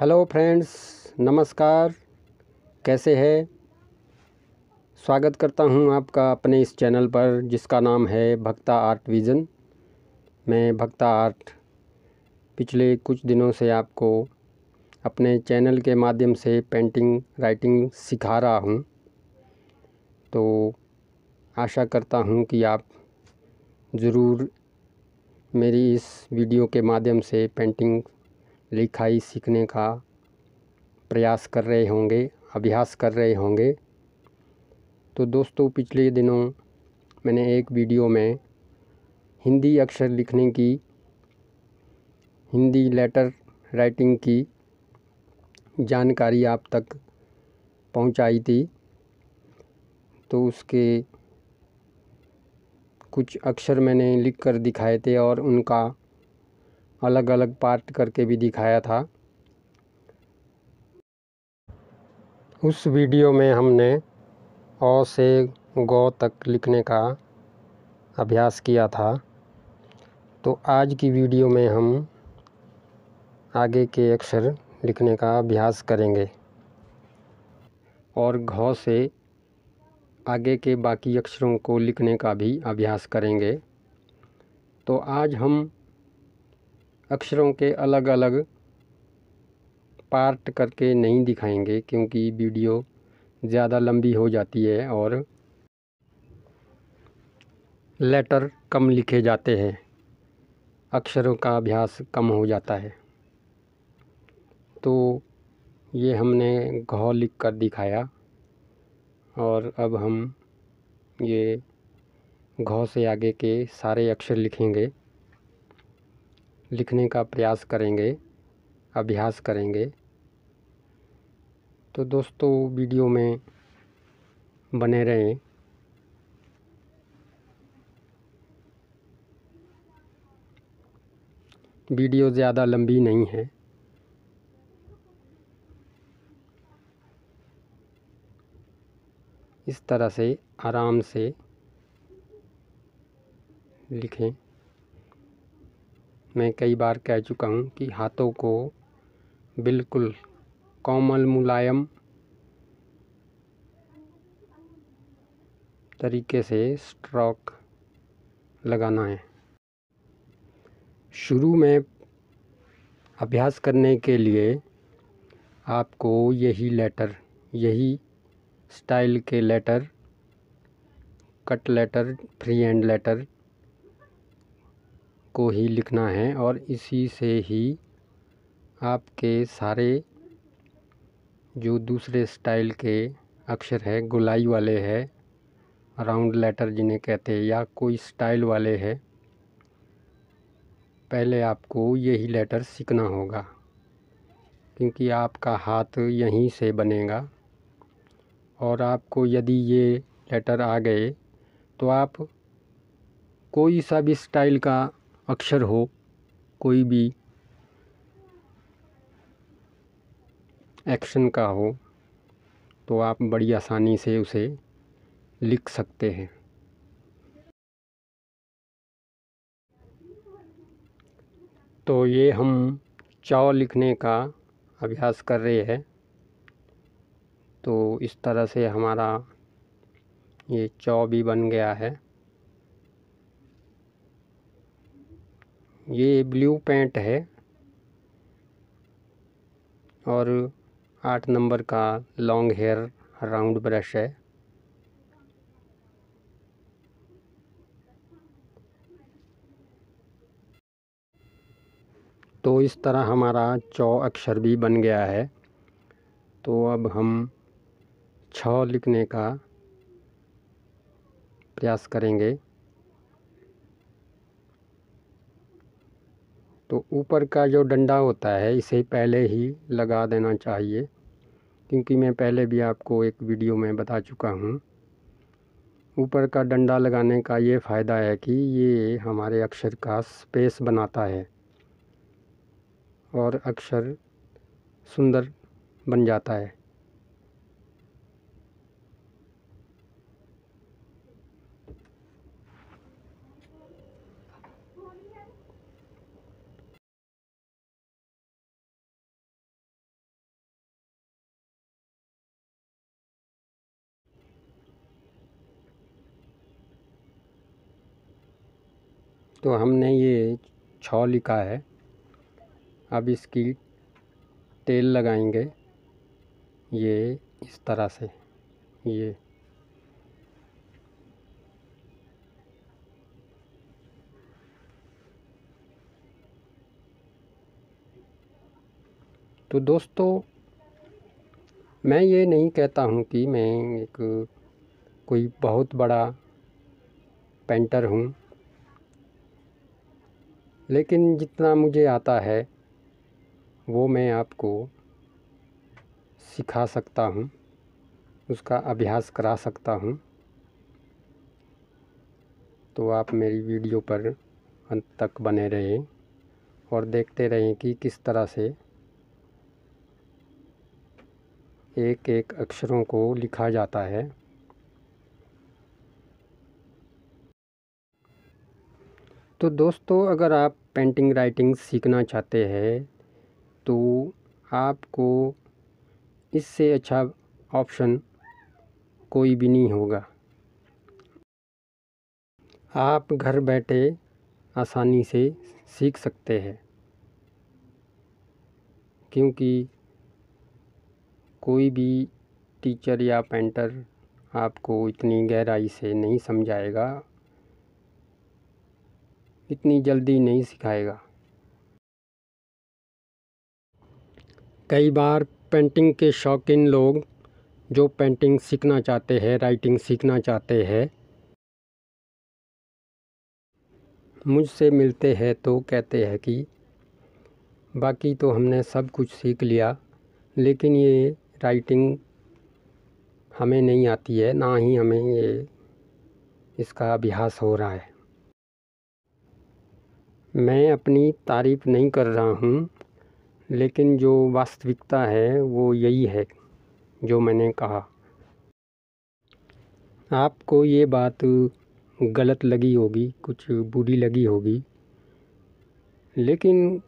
Hello friends, नमस्कार। कैसे हैं? स्वागत करता हूं आपका अपने इस चैनल पर जिसका नाम है भक्ता आर्ट विज़न। मैं भक्ता आर्ट पिछले कुछ दिनों से आपको अपने चैनल के माध्यम से पेंटिंग राइटिंग सिखा रहा हूं। तो आशा करता हूं कि आप ज़रूर मेरी इस वीडियो के माध्यम से पेंटिंग लिखाई सीखने का प्रयास कर रहे होंगे, अभ्यास कर रहे होंगे। तो दोस्तों, पिछले दिनों मैंने एक वीडियो में हिंदी अक्षर लिखने की, हिंदी लेटर राइटिंग की जानकारी आप तक पहुंचाई थी। तो उसके कुछ अक्षर मैंने लिख कर दिखाए थे और उनका अलग अलग पार्ट करके भी दिखाया था। उस वीडियो में हमने अ से ग तक लिखने का अभ्यास किया था। तो आज की वीडियो में हम आगे के अक्षर लिखने का अभ्यास करेंगे और घ से आगे के बाकी अक्षरों को लिखने का भी अभ्यास करेंगे। तो आज हम अक्षरों के अलग अलग पार्ट करके नहीं दिखाएंगे क्योंकि वीडियो ज़्यादा लंबी हो जाती है और लेटर कम लिखे जाते हैं, अक्षरों का अभ्यास कम हो जाता है। तो ये हमने घ लिख कर दिखाया और अब हम ये घ से आगे के सारे अक्षर लिखेंगे, लिखने का प्रयास करेंगे, अभ्यास करेंगे। तो दोस्तों, वीडियो में बने रहें। वीडियो ज़्यादा लंबी नहीं है। इस तरह से आराम से लिखें। मैं कई बार कह चुका हूँ कि हाथों को बिल्कुल कोमल मुलायम तरीके से स्ट्रोक लगाना है। शुरू में अभ्यास करने के लिए आपको यही स्टाइल के letter, cut letter, free hand letter को ही लिखना है और इसी से ही आपके सारे जो दूसरे स्टाइल के अक्षर है, गोलाई वाले है, राउंड लेटर जिन्हें कहते हैं, या कोई स्टाइल वाले है, पहले आपको यही लेटर सीखना होगा क्योंकि आपका हाथ यहीं से बनेगा। और आपको यदि ये लेटर आ गए तो आप कोई सा भी स्टाइल का अक्षर हो, कोई भी एक्शन का हो, तो आप बड़ी आसानी से उसे लिख सकते हैं। तो ये हम चौ लिखने का अभ्यास कर रहे हैं। तो इस तरह से हमारा ये चौ भी बन गया है। ये ब्लू पेंट है और 8 नंबर का लॉन्ग हेयर राउंड ब्रश है। तो इस तरह हमारा चौ अक्षर भी बन गया है। तो अब हम 6 लिखने का प्रयास करेंगे। तो ऊपर का जो डंडा होता है इसे पहले ही लगा देना चाहिए क्योंकि मैं पहले भी आपको एक वीडियो में बता चुका हूँ। ऊपर का डंडा लगाने का ये फ़ायदा है कि ये हमारे अक्षर का स्पेस बनाता है और अक्षर सुंदर बन जाता है। तो हमने ये 6 लिखा है। अब इसकी टेल लगाएंगे ये इस तरह से, ये तो दोस्तों, मैं ये नहीं कहता हूँ कि मैं एक कोई बहुत बड़ा पेंटर हूँ, लेकिन जितना मुझे आता है वो मैं आपको सिखा सकता हूँ, उसका अभ्यास करा सकता हूँ। तो आप मेरी वीडियो पर अंत तक बने रहें और देखते रहें कि किस तरह से एक एक अक्षरों को लिखा जाता है। तो दोस्तों, अगर आप पेंटिंग राइटिंग सीखना चाहते हैं तो आपको इससे अच्छा ऑप्शन कोई भी नहीं होगा। आप घर बैठे आसानी से सीख सकते हैं, क्योंकि कोई भी टीचर या पेंटर आपको इतनी गहराई से नहीं समझाएगा, इतनी जल्दी नहीं सिखाएगा। कई बार पेंटिंग के शौकीन लोग जो पेंटिंग सीखना चाहते हैं, राइटिंग सीखना चाहते हैं, मुझसे मिलते हैं तो कहते हैं कि बाकी तो हमने सब कुछ सीख लिया, लेकिन ये राइटिंग हमें नहीं आती है, ना ही हमें ये इसका अभ्यास हो रहा है। मैं अपनी तारीफ़ नहीं कर रहा हूँ, लेकिन जो वास्तविकता है वो यही है जो मैंने कहा। आपको ये बात गलत लगी होगी, कुछ बुरी लगी होगी, लेकिन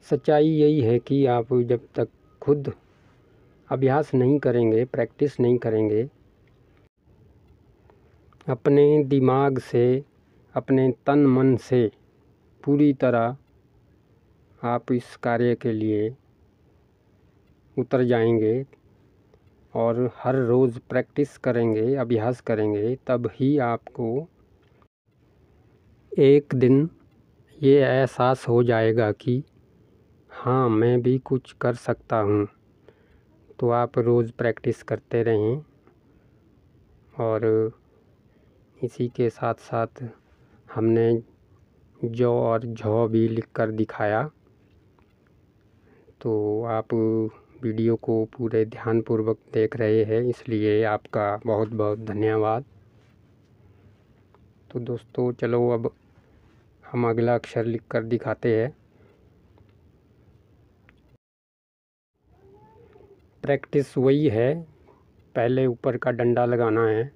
सच्चाई यही है कि आप जब तक खुद अभ्यास नहीं करेंगे, प्रैक्टिस नहीं करेंगे, अपने दिमाग से, अपने तन मन से पूरी तरह आप इस कार्य के लिए उतर जाएंगे और हर रोज़ प्रैक्टिस करेंगे, अभ्यास करेंगे, तब ही आपको एक दिन ये एहसास हो जाएगा कि हाँ, मैं भी कुछ कर सकता हूँ। तो आप रोज़ प्रैक्टिस करते रहें और इसी के साथ साथ हमने जो और झो भी लिख कर दिखाया। तो आप वीडियो को पूरे ध्यानपूर्वक देख रहे हैं, इसलिए आपका बहुत बहुत धन्यवाद। तो दोस्तों, चलो अब हम अगला अक्षर लिख कर दिखाते हैं। प्रैक्टिस वही है, पहले ऊपर का डंडा लगाना है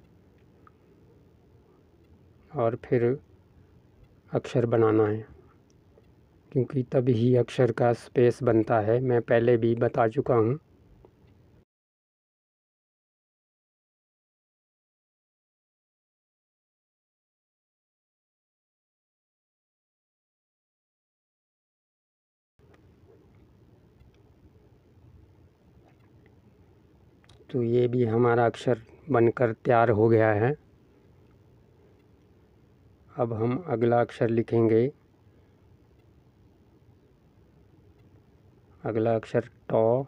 और फिर अक्षर बनाना है, क्योंकि तभी अक्षर का स्पेस बनता है। मैं पहले भी बता चुका हूँ। तो ये भी हमारा अक्षर बनकर तैयार हो गया है। अब हम अगला अक्षर लिखेंगे। अगला अक्षर टॉ।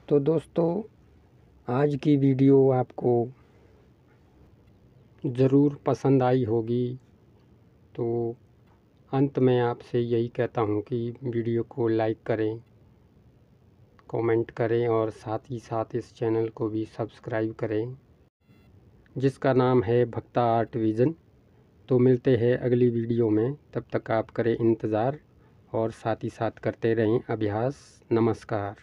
तो दोस्तों, आज की वीडियो आपको ज़रूर पसंद आई होगी। तो अंत में आपसे यही कहता हूँ कि वीडियो को लाइक करें, कमेंट करें और साथ ही साथ इस चैनल को भी सब्सक्राइब करें, जिसका नाम है भक्ता आर्ट विज़न। तो मिलते हैं अगली वीडियो में, तब तक आप करें इंतज़ार और साथ ही साथ करते रहें अभ्यास। नमस्कार।